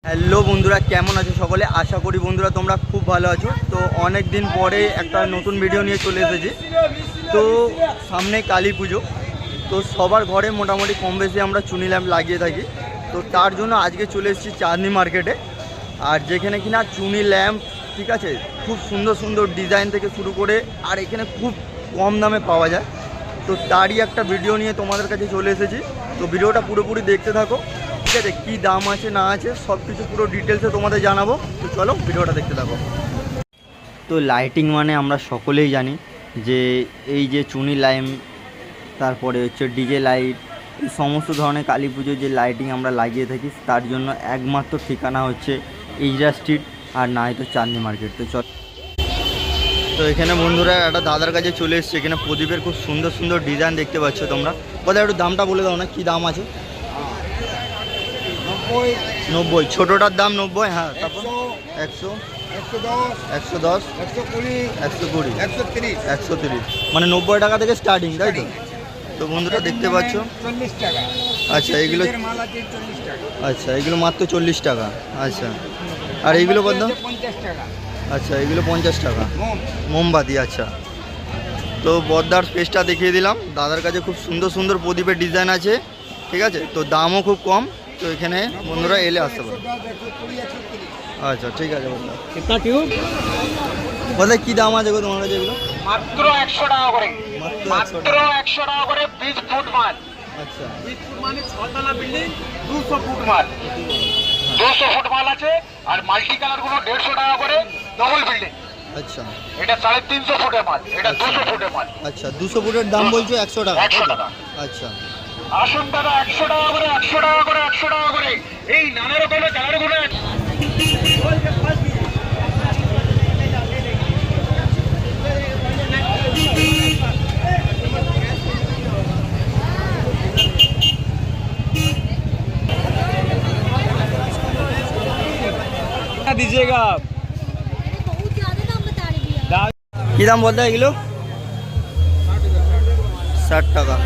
Hello বন্ধুরা, কেমন আছো সকলে? আশা করি বন্ধুরা তোমরা খুব ভালো আছো। তো অনেক দিন পরে একটা নতুন ভিডিও নিয়ে চলে এসেছি। তো সামনে কালী পুজো, তো সবার ঘরে মোটামুটি কম বেশি আমরা চুনি ল্যাম্প লাগিয়ে থাকি। তো তার জন্য আজকে চলে এসেছি চাঁদনি মার্কেটে, আর যেখানে কিনা চুনি ল্যাম্প, ঠিক আছে, খুব সুন্দর সুন্দর ডিজাইন থেকে শুরু করে আর এখানে খুব কম দামে পাওয়া যায়। তো তারই একটা ভিডিও নিয়ে তোমাদের কাছে চলে এসেছি। তো ভিডিওটা পুরোপুরি দেখতে থাকো, ঠিক আছে? কী দাম আছে না আছে সব কিছু পুরো ডিটেলসে তোমাদের জানাবো। তো চলো ভিডিওটা দেখতে থাকো। তো লাইটিং মানে আমরা সকলেই জানি যে এই যে চুনি ল্যাম্প, তারপরে হচ্ছে ডিজে লাইট, এই সমস্ত ধরনের কালী পুজোর যে লাইটিং আমরা লাগিয়ে থাকি, তার জন্য একমাত্র ঠিকানা হচ্ছে ইজরা স্ট্রিট, আর না হয়তো চাঁদনি মার্কেট। তো চল, তো এখানে বন্ধুরা একটা দাদার কাছে চলে এসছে। এখানে প্রদীপের খুব সুন্দর সুন্দর ডিজাইন দেখতে পাচ্ছ তোমরা। বলে একটু দামটা বলে দাও না, কী দাম আছে? 90। ছোটোটার দাম 90। হ্যাঁ, তারপর 100, 110, 120, 130, মানে 90 টাকা থেকে স্টার্টিং, তাই তো? তো বন্ধুরা দেখতে পাচ্ছ। আচ্ছা, এইগুলো আচ্ছা, এগুলো মাত্র 40 টাকা। আচ্ছা, আর এইগুলো কত? আচ্ছা, এগুলো 50 টাকা মোমবাতি। আচ্ছা, তো বদ্দার স্পেসটা দেখিয়ে দিলাম। দাদার কাছে খুব সুন্দর সুন্দর প্রদীপের ডিজাইন আছে, ঠিক আছে? তো দামও খুব কম। তো এখানে বন্ধুরা এলে আসতে পারো। আচ্ছা, ঠিক আছে বন্ধুরা। বলে কি দাম আছে গো তোমার কাছে এগুলো? মাত্র 100 টাকা করে, মাত্র 100 টাকা করে 20 ফুট মাল। আচ্ছা, 20 ফুট মানে 6 তলা বিল্ডিং, 200 ফুট মাল। 200 ফুট মাল আছে। আর মাল্টি কালার গুলো 150 টাকা করে ডবল বিল্ডিং। আচ্ছা, এটা 350 ফুটের মাল, এটা 200 ফুটের মাল। আচ্ছা, 200 ফুটের দাম বলছো 100 টাকা? 100 টাকা। আচ্ছা, আসুন দাদা, 100 টাকা করে, 100 টাকা করে, 100 টাকা করে এই নানা রকমের কালার গুলো। दीजिएगा आप। बहुत ज्यादा दाम बता रही है। কি দাম বলতে এগুলো? 60 টাকা।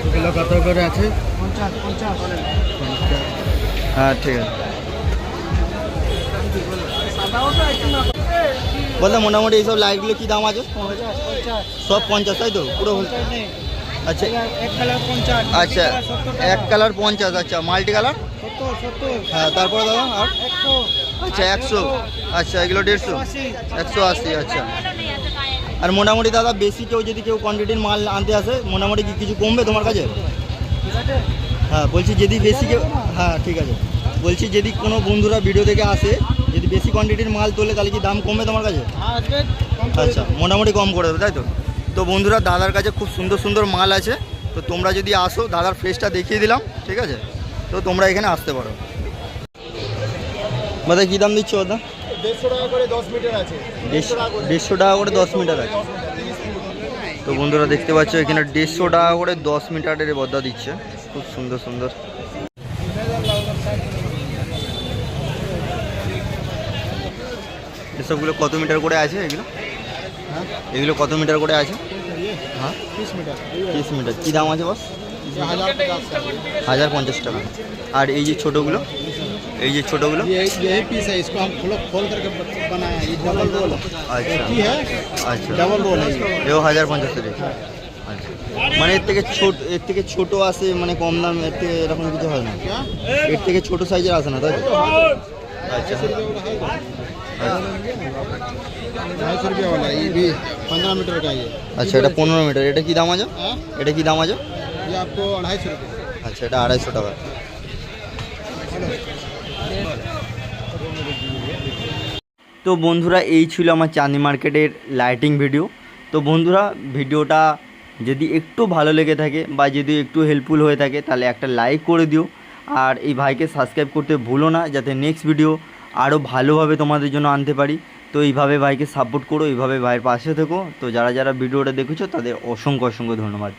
এগুলো কত করে আছে? 50। হ্যাঁ, ঠিক আছে। বলতে মোটামুটি এইসব লাইটগুলো কী দাম আছে? সব 50, তাই তো? পুরো আচ্ছা, আচ্ছা, এক কালার 50। আচ্ছা, মাল্টি কালার? হ্যাঁ, তারপরে দাদা আর? আচ্ছা, 100। আচ্ছা, এগুলো 150, 180। আচ্ছা, আর মোটামুটি দাদা বেশি যদি কেউ কোয়ান্টিটির মাল আনতে আসে, মোটামুটি কি কিছু কমবে তোমার কাছে? হ্যাঁ, বলছি যদি বেশি কেউ, হ্যাঁ ঠিক আছে, বলছি যদি কোনো বন্ধুরা ভিডিও থেকে আসে, যদি বেশি কোয়ান্টিটির মাল তোলে, তাহলে কি দাম কমবে তোমার কাছে? আচ্ছা, মোটামুটি কম করে দেবে, তাই তো? তো বন্ধুরা দাদার কাছে খুব সুন্দর সুন্দর মাল আছে। তো তোমরা যদি আসো, দাদার ফেসটা দেখিয়ে দিলাম, ঠিক আছে? তো তোমরা এখানে আসতে পারো। দাদা কী দাম দিচ্ছ দাদা? 150 টাকা করে 10 মিটার আছে। 150 টাকা করে 10 মিটার আছে। তো বন্ধুরা দেখতে পাচ্ছ এখানে 150 টাকা করে 10 মিটারের বদ্দা দিচ্ছে, খুব সুন্দর সুন্দর। এসবগুলো কত মিটার করে আছে এগুলো? হ্যাঁ, এগুলো কত মিটার করে আছে? হ্যাঁ, 30 মিটার। 30 মিটার। কী দাম আছে বস? 1050 টাকা। আর এই যে ছোটোগুলো, এই যে ছোটোগুলো? यही पीस है, इसको हम खोल करके बनाया है। ये डबल रोल আচ্ছা, की है, আচ্ছা, डबल रोल है ये। এও 1050 টাকা। আচ্ছা, মানে এর থেকে ছোটো আসে, মানে কম দাম, এর থেকে এরকম কিছু হয় না? क्या এর থেকে ছোটো সাইজের আসে না, তাই তো? আচ্ছা, 250 रुपया वाला है, ये भी 15 मीटर का ये। আচ্ছা, এটা 15 মিটার। এটা কি দাম আছে? हाँ, এটা কি দাম আছে? ये आपको 250 रुपये। আচ্ছা, এটা 250 টাকা। তো বন্ধুরা এই ছিল আমার চাঁদনি মার্কেটের লাইটিং ভিডিও। তো বন্ধুরা ভিডিওটা যদি একটু ভালো লেগে থাকে বা যদি একটু হেল্পফুল হয়ে থাকে, তাহলে একটা লাইক করে দিও। আর এই ভাইকে সাবস্ক্রাইব করতে ভুলো না, যাতে নেক্সট ভিডিও আরও ভালোভাবে তোমাদের জন্য আনতে পারি। তো এইভাবে ভাইকে সাপোর্ট করো, এইভাবে ভাইয়ের পাশে থেকো। তো যারা যারা ভিডিওটা দেখেছো তাদের অসংখ্য অসংখ্য ধন্যবাদ।